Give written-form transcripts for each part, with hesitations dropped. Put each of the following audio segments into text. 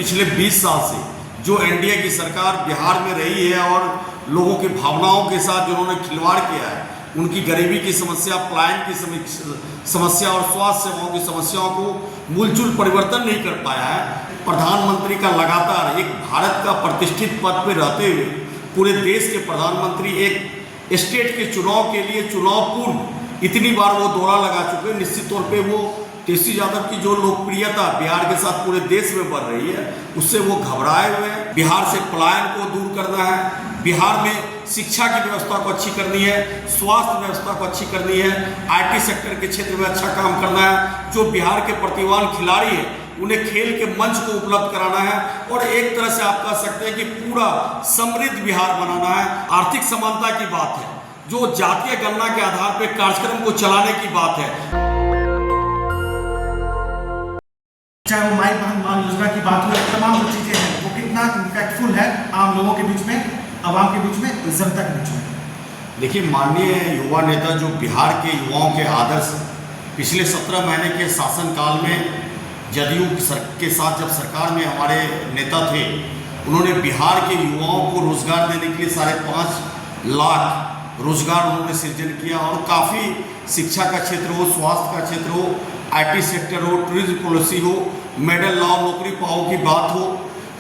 पिछले 20 साल से जो एनडीए की सरकार बिहार में रही है और लोगों की भावनाओं के साथ जिन्होंने खिलवाड़ किया है, उनकी गरीबी की समस्या, पलायन की समस्या और स्वास्थ्य सेवाओं की समस्याओं को मूलचूल परिवर्तन नहीं कर पाया है। प्रधानमंत्री का लगातार एक भारत का प्रतिष्ठित पद पर रहते हुए पूरे देश के प्रधानमंत्री एक स्टेट के चुनाव के लिए चुनाव पूर्व इतनी बार वो दौरा लगा चुके हैं। निश्चित तौर पे वो तेजस्वी यादव की जो लोकप्रियता बिहार के साथ पूरे देश में बढ़ रही है, उससे वो घबराए हुए हैं। बिहार से पलायन को दूर करना है, बिहार में शिक्षा की व्यवस्था को अच्छी करनी है, स्वास्थ्य व्यवस्था को अच्छी करनी है, आईटी सेक्टर के क्षेत्र में अच्छा काम करना है। जो बिहार के प्रतिभावान खिलाड़ी हैं उन्हें खेल के मंच को उपलब्ध कराना है और एक तरह से आप कह सकते हैं कि पूरा समृद्ध बिहार बनाना है। आर्थिक समानता की बात है, जो जातीय गणना के आधार पर कार्यक्रम को चलाने की बात है, चाहे वो माई बहन मान योजना की बात हो, तमाम जो चीज़ें हैं वो कितना इम्पैक्टफुल है आम लोगों के बीच में, आवाम के बीच में, जनता के बीच में। देखिए, माननीय युवा नेता जो बिहार के युवाओं के आदर्श पिछले 17 महीने के शासनकाल में जदयू के साथ जब सरकार में हमारे नेता थे, उन्होंने बिहार के युवाओं को रोजगार देने के लिए 5.5 लाख रोजगार उन्होंने सृजन किया और काफ़ी शिक्षा का क्षेत्र हो, स्वास्थ्य का क्षेत्र हो, आईटी सेक्टर हो, टूरिज्म पॉलिसी हो, मेडल लॉ, नौकरी पाओ की बात हो,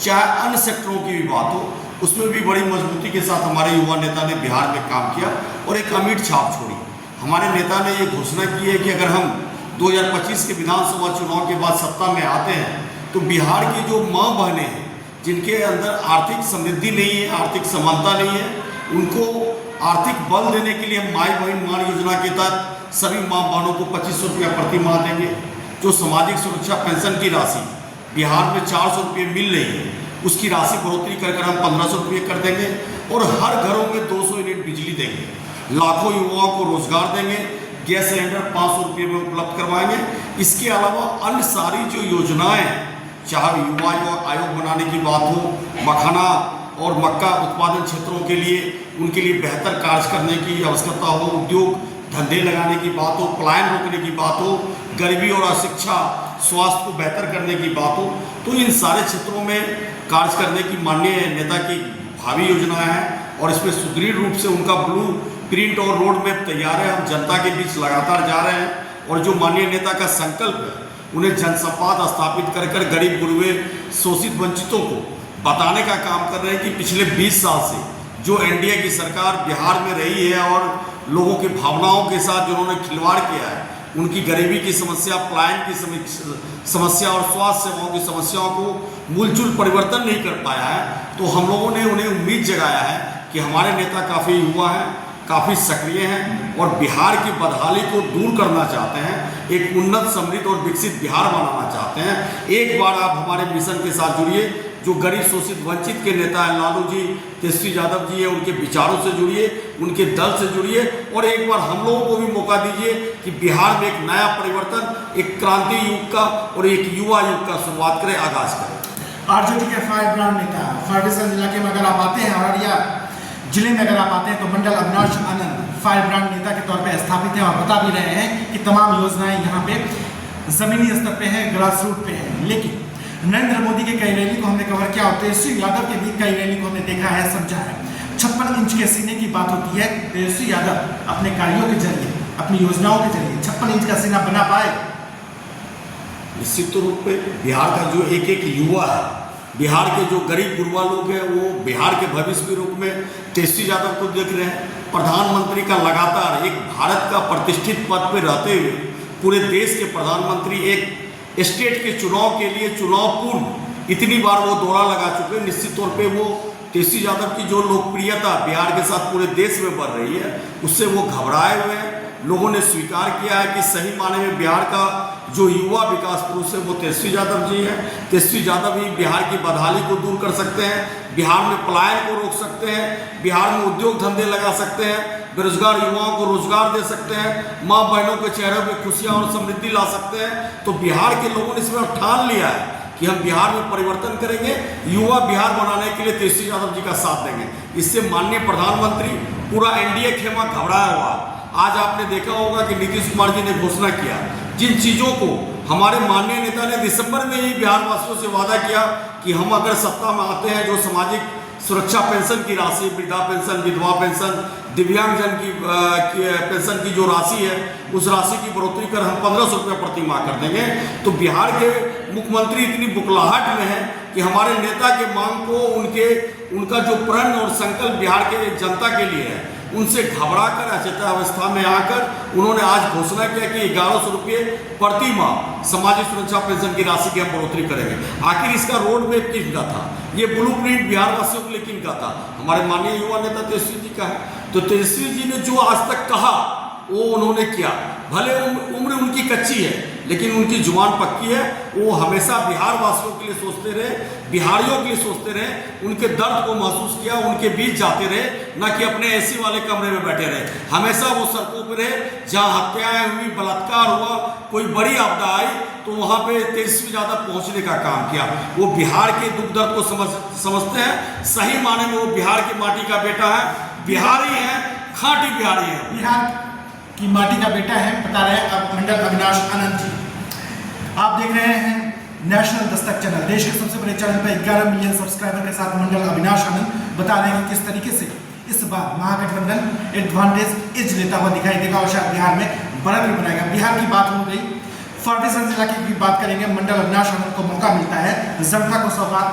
चाहे अन्य सेक्टरों की भी बात हो, उसमें भी बड़ी मजबूती के साथ हमारे युवा नेता ने बिहार में काम किया और एक अमिट छाप छोड़ी। हमारे नेता ने ये घोषणा की है कि अगर हम 2025 के विधानसभा चुनाव के बाद सत्ता में आते हैं तो बिहार की जो माँ बहनें हैं जिनके अंदर आर्थिक समृद्धि नहीं है, आर्थिक समानता नहीं है, उनको आर्थिक बल देने के लिए हम माई बहन मान योजना के तहत सभी माँ बहनों को 2500 रुपया प्रति माह देंगे। जो सामाजिक सुरक्षा पेंशन की राशि बिहार में 400 रुपये मिल रही है, उसकी राशि बढ़ोतरी कर हम 1500 रुपये कर देंगे और हर घरों में 200 यूनिट बिजली देंगे। लाखों युवाओं को रोजगार देंगे, गैस सिलेंडर 500 रुपये में उपलब्ध करवाएंगे। इसके अलावा अन्य सारी जो योजनाएं, चाहे युवा आयोग बनाने की बात हो, मखाना और मक्का उत्पादन क्षेत्रों के लिए उनके लिए बेहतर कार्य करने की आवश्यकता हो, उद्योग धंधे लगाने की बात हो, पलायन रोकने की बात हो, गरीबी और अशिक्षा, स्वास्थ्य को बेहतर करने की बात हो, तो इन सारे क्षेत्रों में कार्य करने की माननीय नेता की भावी योजनाएं हैं और इसमें सुदृढ़ रूप से उनका ब्लू प्रिंट और रोड मैप तैयार है। हम जनता के बीच लगातार जा रहे हैं और जो माननीय नेता का संकल्प है उन्हें जनसंवाद स्थापित कर गरीब गुरबे शोषित वंचितों को बताने का काम कर रहे हैं कि पिछले 20 साल से जो एनडीए की सरकार बिहार में रही है और लोगों की भावनाओं के साथ जिन्होंने खिलवाड़ किया है, उनकी गरीबी की समस्या, पलायन की समस्या और स्वास्थ्य सेवाओं की समस्याओं को मूलचूल परिवर्तन नहीं कर पाया है। तो हम लोगों ने उन्हें उम्मीद जगाया है कि हमारे नेता काफ़ी युवा हैं, काफ़ी सक्रिय हैं और बिहार की बदहाली को दूर करना चाहते हैं, एक उन्नत, समृद्ध और विकसित बिहार बनाना चाहते हैं। एक बार आप हमारे मिशन के साथ जुड़िए। जो गरीब शोषित वंचित के नेता हैं लालू जी, तेजस्वी यादव जी है, उनके विचारों से जुड़िए, उनके दल से जुड़िए और एक बार हम लोगों को भी मौका दीजिए कि बिहार में एक नया परिवर्तन, एक क्रांति युग का और एक युवा युग का शुरुआत करें, आगाज करें। आरजेडी के फायर ब्रांड नेता फर्गुसन इलाके में अगर आप आते हैं, अररिया जिले में अगर आप आते हैं तो मंडल अविनाश आनंद फायर ब्रांड नेता के तौर पर स्थापित हैं और बता भी रहे हैं कि तमाम योजनाएं यहाँ पे जमीनी स्तर पे है, ग्रास रूट पे है। लेकिन नरेंद्र मोदी के कई रैली को हमने कवर किया और तेजस्वी यादव के भी कई रैली को हमने देखा है, समझा है। 56 इंच के सीने की बात होती है। तेजस्वी यादव अपने कार्यों के जरिए, अपनी योजनाओं के जरिए 56 इंच का सीना बना पाए। निश्चित रूप से बिहार का जो एक युवा है, बिहार के जो गरीब गुरबा लोग हैं, वो बिहार के भविष्य के रूप में तेजस्वी यादव को देख रहे हैं। प्रधानमंत्री का लगातार एक भारत का प्रतिष्ठित पद पर रहते हुए पूरे देश के प्रधानमंत्री एक स्टेट के चुनाव के लिए चुनाव पूर्व इतनी बार वो दौरा लगा चुके हैं। निश्चित तौर पे वो तेजस्वी यादव की जो लोकप्रियता बिहार के साथ पूरे देश में बढ़ रही है, उससे वो घबराए हुए हैं। लोगों ने स्वीकार किया है कि सही माने में बिहार का जो युवा विकास पुरुष है वो तेजस्वी यादव जी हैं। तेजस्वी यादव ही बिहार की बदहाली को दूर कर सकते हैं, बिहार में पलायन को रोक सकते हैं, बिहार में उद्योग धंधे लगा सकते हैं, बेरोजगार युवाओं को रोजगार दे सकते हैं, माँ बहनों के चेहरों पर खुशियाँ और समृद्धि ला सकते हैं। तो बिहार के लोगों ने इसमें ठान लिया है कि हम बिहार में परिवर्तन करेंगे, युवा बिहार बनाने के लिए तेजस्वी यादव जी का साथ देंगे। इससे माननीय प्रधानमंत्री, पूरा एनडीए खेमा घबराया हुआ। आज आपने देखा होगा कि नीतीश कुमार जी ने घोषणा किया, जिन चीज़ों को हमारे माननीय नेता ने दिसंबर में ही बिहार वासियों से वादा किया कि हम अगर सत्ता में आते हैं, जो सामाजिक सुरक्षा पेंशन की राशि, वृद्धा पेंशन, विधवा पेंशन, दिव्यांगजन की पेंशन की जो राशि है, उस राशि की बढ़ोतरी कर हम 1500 रुपये प्रति माह कर देंगे। तो बिहार के मुख्यमंत्री इतनी बुकलाहट में है कि हमारे नेता के मांग को उनका जो प्रण और संकल्प बिहार के जनता के लिए है, उनसे घबरा कर अचेतावस्था में आकर उन्होंने आज घोषणा किया कि 1100 रुपये प्रति माह सामाजिक सुरक्षा पेंशन की राशि की हम बढ़ोतरी करेंगे। आखिर इसका रोड मैप किसका था? ये ब्लूप्रिंट बिहार वासियों के लिए किनका था? हमारे माननीय युवा नेता तेजस्वी जी का है। तो तेजस्वी जी ने जो आज तक कहा वो उन्होंने किया। भले उम्र उनकी कच्ची है, लेकिन उनकी जुबान पक्की है। वो हमेशा बिहार वासियों के लिए सोचते रहे, बिहारियों के लिए सोचते रहे, उनके दर्द को महसूस किया, उनके बीच जाते रहे, न कि अपने एसी वाले कमरे में बैठे रहे। हमेशा वो सड़कों पर रहे, जहाँ हत्याएं हुई, बलात्कार हुआ, कोई बड़ी आपदा आई तो वहाँ पे तेजस्वी यादव पहुँचने का काम किया। वो बिहार के दुख दर्द को समझते हैं। सही माने में वो बिहार की माटी का बेटा है, बिहारी है, खाँटी बिहारी है, बिहार की माटी का बेटा है, बता रहे हैं अब मंडल अविनाश आनंद जी। आप देख रहे हैं नेशनल दस्तक चैनल, देश के सबसे बड़े चैनल पर 11 मिलियन सब्सक्राइबर के साथ मंडल अविनाश आनंद बता रहे हैं कि किस तरीके से इस बार महागठबंधन एडवांटेज एज लेता हुआ दिखाई देगा और शायद बिहार में बढ़त भी बनाएगा। बिहार की बात हो गई, फारबिसगंज जिला की भी बात करेंगे। मंडल अविनाश आनंद को मौका मिलता है, जनता को सौगात,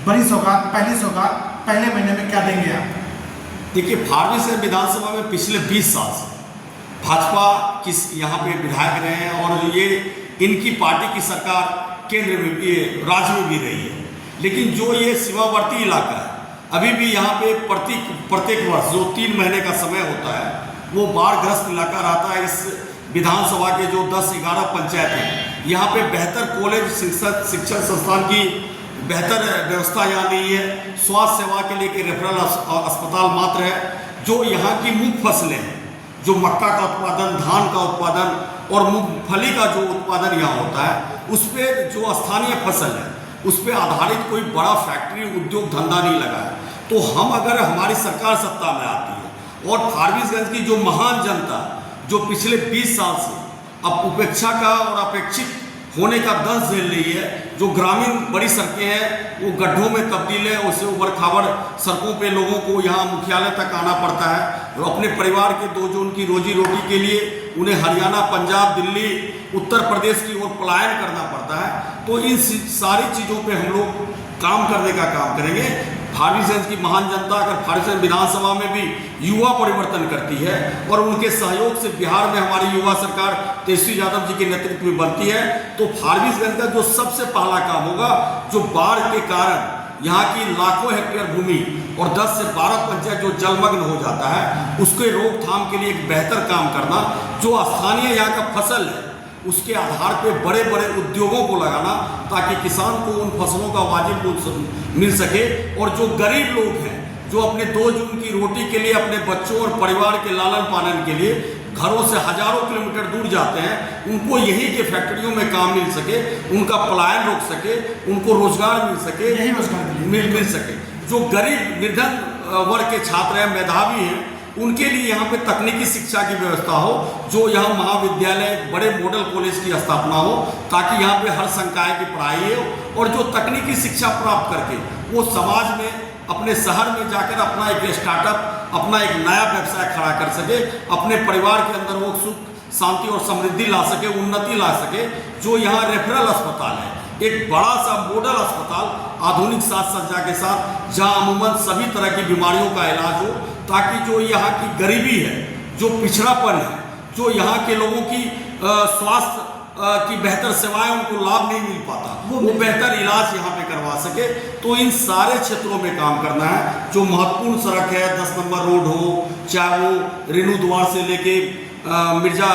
बड़ी सौगात, पहली सौगात पहले महीने में क्या देंगे आप? देखिए, फारबिसगंज विधानसभा में पिछले 20 साल से भाजपा की यहाँ पे विधायक रहे हैं और ये इनकी पार्टी की सरकार केंद्र में भी, राज्य में भी रही है। लेकिन जो ये सीमावर्ती इलाका है, अभी भी यहाँ पे प्रत्येक वर्ष जो 3 महीने का समय होता है, वो बाढ़ग्रस्त इलाका रहता है। इस विधानसभा के जो 10-11 पंचायत हैं, यहाँ पे बेहतर कॉलेज, शिक्षण संस्थान की बेहतर व्यवस्था यहाँ नहीं है। स्वास्थ्य सेवा के लिए कि रेफरल अस्पताल मात्र है। जो यहाँ की मुख्य फसलें हैं, जो मक्का का उत्पादन, धान का उत्पादन और मूंगफली का जो उत्पादन यहाँ होता है, उस पर जो स्थानीय फसल है, उस पर आधारित कोई बड़ा फैक्ट्री, उद्योग, धंधा नहीं लगा है। तो हम अगर हमारी सरकार सत्ता में आती है और फारबिसगंज की जो महान जनता जो पिछले 20 साल से अब उपेक्षा का और अपेक्षित होने का दंश झेल रही है, जो ग्रामीण बड़ी सड़कें हैं वो गड्ढों में तब्दील है, उससे उबड़ खाबड़ सड़कों पे लोगों को यहाँ मुख्यालय तक आना पड़ता है और अपने परिवार के जो उनकी रोजी रोटी के लिए उन्हें हरियाणा, पंजाब, दिल्ली, उत्तर प्रदेश की ओर पलायन करना पड़ता है। तो इन सारी चीज़ों पे हम लोग काम करने का काम करेंगे। फारबिसगंज की महान जनता अगर फारबिसगंज विधानसभा में भी युवा परिवर्तन करती है और उनके सहयोग से बिहार में हमारी युवा सरकार तेजस्वी यादव जी के नेतृत्व में बनती है, तो फारबिसगंज का जो सबसे पहला काम होगा, जो बाढ़ के कारण यहाँ की लाखों हेक्टेयर भूमि और 10 से 12 पंचायत जो जलमग्न हो जाता है, उसके रोकथाम के लिए एक बेहतर काम करना। जो स्थानीय यहाँ का फसल है, उसके आधार पे बड़े बड़े उद्योगों को लगाना, ताकि किसान को उन फसलों का वाजिब मूल्य मिल सके। और जो गरीब लोग हैं, जो अपने 2 जून की रोटी के लिए, अपने बच्चों और परिवार के लालन पालन के लिए घरों से हजारों किलोमीटर दूर जाते हैं, उनको यहीं के फैक्ट्रियों में काम मिल सके, उनका पलायन रोक सके, उनको रोजगार मिल सके, यही रोजगार मिल सके। जो गरीब निर्धन वर्ग के छात्र हैं, मेधावी हैं, उनके लिए यहाँ पे तकनीकी शिक्षा की व्यवस्था हो, जो यहाँ महाविद्यालय, बड़े मॉडल कॉलेज की स्थापना हो, ताकि यहाँ पे हर संकाय की पढ़ाई हो और जो तकनीकी शिक्षा प्राप्त करके वो समाज में, अपने शहर में जाकर अपना एक स्टार्टअप, अपना एक नया व्यवसाय खड़ा कर सके, अपने परिवार के अंदर वो सुख, शांति और समृद्धि ला सके, उन्नति ला सके। जो यहाँ रेफरल अस्पताल है, एक बड़ा सा मॉडल अस्पताल आधुनिक साज सज्जा के साथ, जहाँ अमूमन सभी तरह की बीमारियों का इलाज हो, ताकि जो यहाँ की गरीबी है, जो पिछड़ापन है, जो यहाँ के लोगों की स्वास्थ्य की बेहतर सेवाएं उनको लाभ नहीं मिल पाता, वो बेहतर इलाज यहाँ पे करवा सके। तो इन सारे क्षेत्रों में काम करना है। जो महत्वपूर्ण सड़क है, 10 नंबर रोड हो, चाहे वो रेणु द्वार से लेके मिर्जा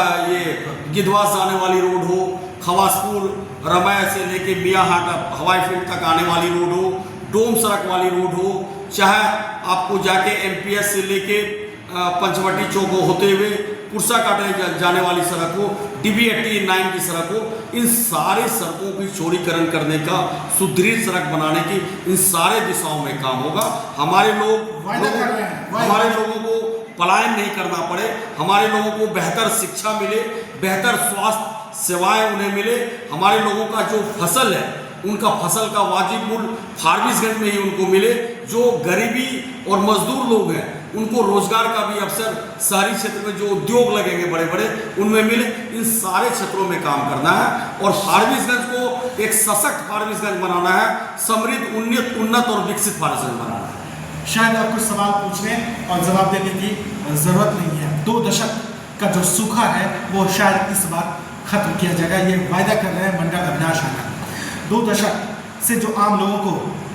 गिद्धवास जाने वाली रोड हो, खवासपुर रमैया से लेके मियाँहाट हवाई फील्ड तक आने वाली रोड हो, डोम सड़क वाली रोड हो, चाहे आपको जाके MPS से लेके पंचवटी चौक होते हुए पुरसा काटे जाने वाली सड़क हो, DB-89 की सड़क हो, इन सारे सड़कों की चौड़ीकरण करने का, सुदृढ़ सड़क बनाने की, इन सारे दिशाओं में काम होगा। हमारे लोगों को पलायन नहीं करना पड़े, हमारे लोगों को बेहतर शिक्षा मिले, बेहतर स्वास्थ्य सेवाएं उन्हें मिले, हमारे लोगों का जो फसल है उनका फसल का वाजिब मूल्य फारबिसगंज में ही उनको मिले, जो गरीबी और मजदूर लोग हैं उनको रोजगार का भी अवसर शहरी क्षेत्र में जो उद्योग लगेंगे बड़े बड़े उनमें मिले। इन सारे क्षेत्रों में काम करना है और फारबिसगंज को एक सशक्त फारबिसगंज बनाना है, समृद्ध उन्नत और विकसित फारबिसगंज बनाना है। शायद आप कुछ सवाल पूछने और जवाब देने की जरूरत नहीं है। 2 दशक का जो सूखा है वो शायद इस बार खत्म किया जाएगा, ये वायदा कर रहे हैं मंडल अविनाश आनंद। 2 दशक से जो आम लोगों को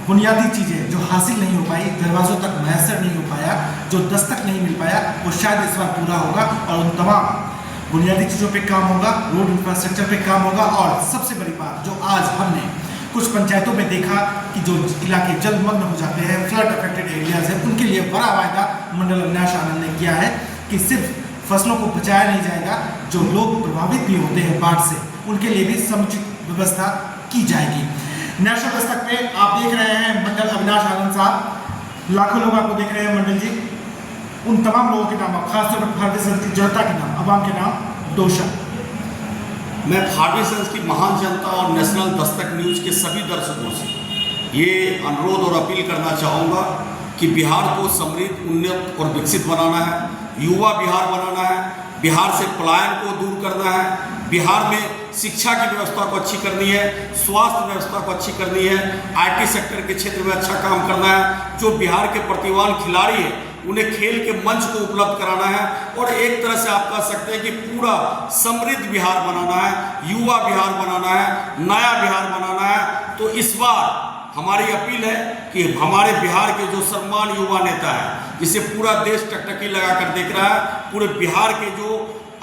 बुनियादी चीज़ें जो हासिल नहीं हो पाई, दरवाज़ों तक मैसर नहीं हो पाया, जो दस्तक नहीं मिल पाया, वो शायद इस बार पूरा होगा और उन तमाम बुनियादी चीज़ों पे काम होगा, रोड इंफ्रास्ट्रक्चर पे काम होगा। और सबसे बड़ी बात जो आज हमने कुछ पंचायतों में देखा कि जो इलाके जलमग्न हो जाते हैं, फ्लड अफेक्टेड एरियाज है, उनके लिए बड़ा वायदा मंडल अविनाश आनंद ने किया है कि सिर्फ फसलों को बचाया नहीं जाएगा, जो लोग प्रभावित भी होते हैं बाढ़ से उनके लिए भी समुचित व्यवस्था की जाएगी। नेशनल दस्तक पे आप देख रहे हैं मंडल अविनाश आनंद साहब, लाखों लोग आपको देख रहे हैं मंडल जी। उन तमाम लोगों के नाम, खासतौर पर फारबिसगंज की जनता के नाम, अवाम के नाम 2 शब्द। मैं फारबिसगंज की महान जनता और नेशनल दस्तक न्यूज़ के सभी दर्शकों से ये अनुरोध और अपील करना चाहूँगा कि बिहार को समृद्ध, उन्नत और विकसित बनाना है, युवा बिहार बनाना है, बिहार से पलायन को दूर करना है, बिहार में शिक्षा की व्यवस्था को अच्छी करनी है, स्वास्थ्य व्यवस्था को अच्छी करनी है, IT सेक्टर के क्षेत्र में अच्छा काम करना है, जो बिहार के प्रतिभावान खिलाड़ी हैं उन्हें खेल के मंच को उपलब्ध कराना है और एक तरह से आप कह सकते हैं कि पूरा समृद्ध बिहार बनाना है, युवा बिहार बनाना है, नया बिहार बनाना है। तो इस बार हमारी अपील है कि हमारे बिहार के जो सम्मान युवा नेता है, जिसे पूरा देश टकटकी लगाकर देख रहा है, पूरे बिहार के जो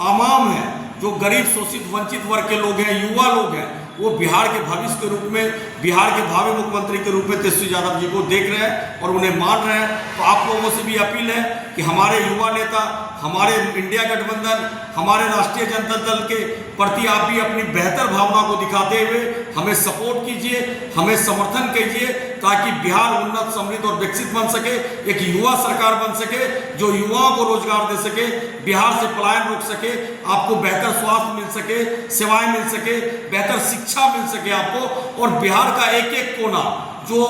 आवाम है, जो गरीब शोषित वंचित वर्ग के लोग हैं, युवा लोग हैं, वो बिहार के भविष्य के रूप में, बिहार के भावी मुख्यमंत्री के रूप में तेजस्वी यादव जी को देख रहे हैं और उन्हें मान रहे हैं। तो आप लोगों से भी अपील है कि हमारे युवा नेता, हमारे इंडिया गठबंधन, हमारे राष्ट्रीय जनता दल के प्रति आप भी अपनी बेहतर भावना को दिखाते हुए हमें सपोर्ट कीजिए, हमें समर्थन कीजिए, ताकि बिहार उन्नत, समृद्ध और विकसित बन सके, एक युवा सरकार बन सके, जो युवाओं को रोजगार दे सके, बिहार से पलायन रोक सके, आपको बेहतर स्वास्थ्य मिल सके, सेवाएं मिल सके, बेहतर शिक्षा मिल सके आपको, और बिहार का एक एक कोना जो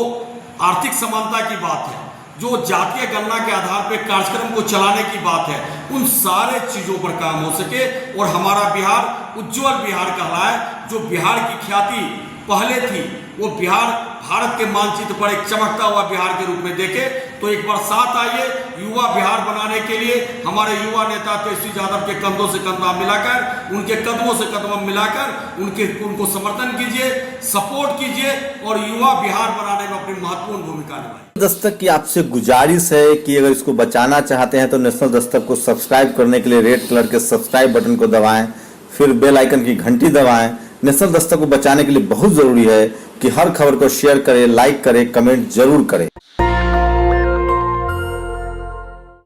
आर्थिक समानता की बात है, जो जातीय गणना के आधार पर कार्यक्रम को चलाने की बात है, उन सारे चीज़ों पर काम हो सके और हमारा बिहार उज्जवल बिहार कहलाए। जो बिहार की ख्याति पहले थी, वो बिहार भारत के मानचित्र पर एक चमकता हुआ बिहार के रूप में देखे। तो एक बार साथ आइए, युवा बिहार बनाने के लिए हमारे युवा नेता तेजस्वी यादव के कंधों से कंधा मिलाकर, उनके कदमों से कदम मिलाकर उनको समर्थन कीजिए, सपोर्ट कीजिए और युवा बिहार बनाने में अपनी महत्वपूर्ण भूमिका निभाइए। दस्तक की आपसे गुजारिश है कि अगर इसको बचाना चाहते हैं तो नेशनल दस्तक को सब्सक्राइब करने के लिए रेड कलर के सब्सक्राइब बटन को दबाएं, फिर बेल आइकन की घंटी दबाएं। नेशनल दस्तक को बचाने के लिए बहुत जरूरी है कि हर खबर को शेयर करें, लाइक करें, कमेंट जरूर करें।